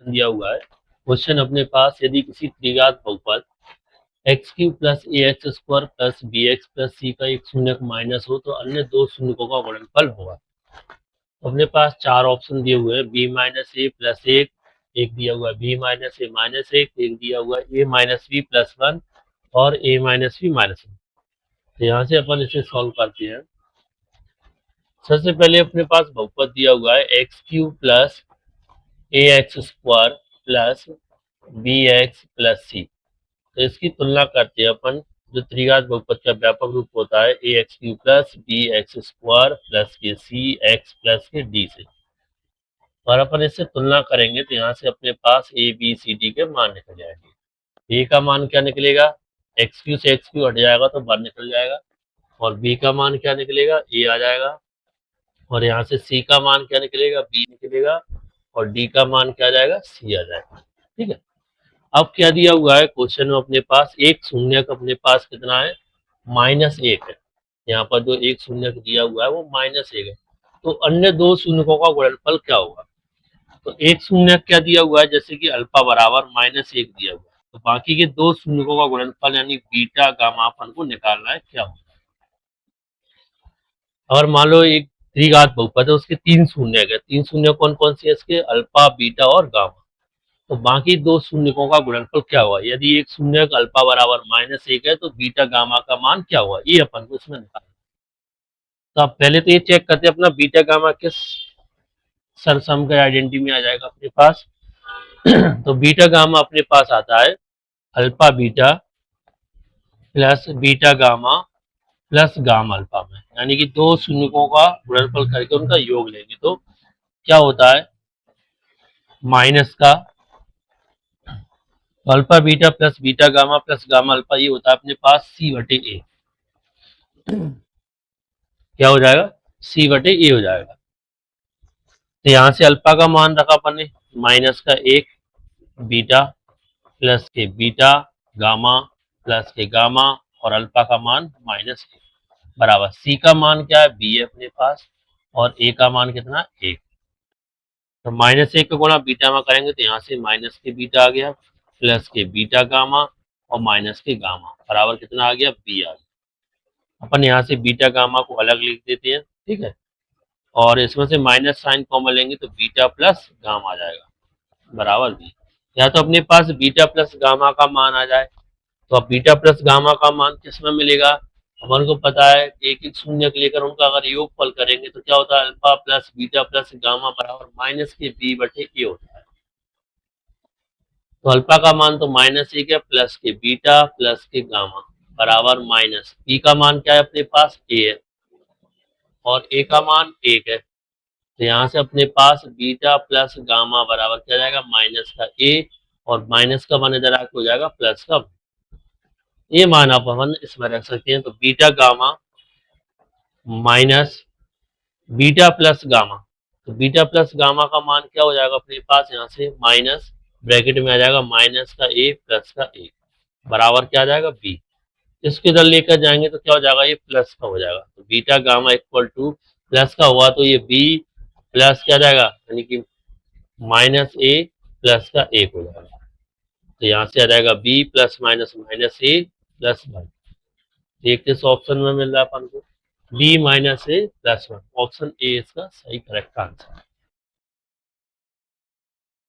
Question दिया हुआ है। क्वेश्चन अपने पास, यदि किसी त्रिघात बहुपद x cube plus a x square plus b x plus c का एक शून्यक माइनस हो तो अन्य दो शून्यकों का गुणनफल होगा। अपने पास चार ऑप्शन दिए हुए हैं, बी माइनस ए प्लस एक दिया हुआ है बी माइनस ए माइनस एक दिया हुआ है ए माइनस बी प्लस वन और ए माइनस बी माइनस वन। तो यहाँ से अपन इसे सॉल्व करते हैं। सबसे पहले अपने पास बहुपद दिया हुआ है x cube plus a x square plus b x plus c. तो इसकी तुलना करते हैं अपन, जो त्रिघात बहुपद का व्यापक रूप होता है a x cube plus b x square plus के सी एक्स प्लस के डी से, और अपन इससे तुलना करेंगे तो यहाँ से अपने पास ए बी सी डी के मान निकल जाएंगे। ए का मान क्या निकलेगा, एक्स क्यू से एक्स क्यू हट जाएगा तो वन निकल जाएगा, और बी का मान क्या निकलेगा, ए आ जाएगा, और यहाँ से सी का मान क्या निकलेगा, बी निकलेगा, और डी का मान क्या आ जाएगा, सी आ जाएगा। ठीक है, अब क्या दिया हुआ है क्वेश्चन में अपने पास, एक शून्यक अपने पास कितना है, माइनस एक है। यहाँ पर जो एक शून्यक दिया हुआ है वो माइनस एक है, तो अन्य दो शून्यकों का गुणनफल क्या होगा। तो एक शून्यक क्या दिया हुआ है, जैसे कि अल्फा बराबर माइनस एक दिया हुआ है, तो बाकी के दो शून्यकों का गुणनफल यानी बीटा गामा अपन को निकालना है, क्या होगा। और मान लो एक त्रिघात बहुपद है, उसके तीन शून्यक है, तीन शून्य कौन कौन से है इसके, अल्फा बीटा और गामा। तो बाकी दो शून्यकों का गुणनफल क्या हुआ, यदि एक शून्यक अल्फा बराबर माइनस एक है तो बीटा गामा का मान क्या हुआ, ये अपन को इसमें निकालना। तो अब पहले तो ये चेक करते हैं अपना बीटा गामा किस सरसम के आइडेंटिटी में आ जाएगा अपने पास। तो बीटा गामा अपने पास आता है alpha beta plus beta gamma plus gamma alpha में, यानी कि दो शून्यकों का गुणनफल करके उनका योग लेंगे तो क्या होता है, माइनस का alpha beta plus beta gamma plus gamma alpha, ये होता है अपने पास सी बटे ए। क्या हो जाएगा, सी बटे ए हो जाएगा। तो यहां से अल्फा का मान रखा अपन ने माइनस का एक, बीटा प्लस के बीटा, गामा प्लस के गामा, और अल्फा का मान माइनस एक बराबर सी का मान क्या है, बी है अपने पास, और ए का मान कितना, एक। तो माइनस एक का गुणा बीटा में करेंगे तो यहाँ से माइनस के बीटा आ गया प्लस के बीटा गामा और माइनस के गामा बराबर कितना आ गया, बी आ गया। अपन यहाँ से बीटा गामा को अलग लिख देते हैं, ठीक है, और इसमें से माइनस साइन कॉमन लेंगे तो बीटा प्लस गामा आ जाएगा बराबर बी। या तो अपने पास बीटा प्लस गामा का मान आ जाए, तो अब बीटा प्लस गामा का मान किसमें मिलेगा, अपन को पता है एक एक शून्य लेकर उनका अगर योगफल करेंगे तो क्या होता है, alpha plus beta plus gamma बराबर माइनस के बी बटे ए होता है। तो अल्फा का मान तो माइनस एक है प्लस के बीटा प्लस के गामा बराबर माइनस, बी का मान क्या है अपने पास, ए है, और ए का मान एक है। तो यहाँ से अपने पास बीटा प्लस गामा बराबर क्या जाएगा, माइनस का ए, और माइनस का मान इधर आके हो जाएगा प्लस का। ये मान आप अपन इसमें रख सकते हैं। तो beta gamma minus beta plus gamma, तो बीटा प्लस गामा का मान क्या हो जाएगा अपने पास, यहाँ से माइनस ब्रैकेट में आ जाएगा माइनस का ए प्लस का ए बराबर क्या आ जाएगा, बी। इसको इधर लेकर जाएंगे तो क्या हो जाएगा, ये प्लस का हो जाएगा। तो beta gamma equal two plus का हुआ तो ये बी प्लस क्या जाएगा, यानी कि माइनस ए प्लस का एक हो जाएगा। तो यहाँ से आ जाएगा B plus minus minus A plus one. देखते इस ऑप्शन में मिल रहा है अपन को B minus A plus one, option A इसका सही करेक्ट आंसर है।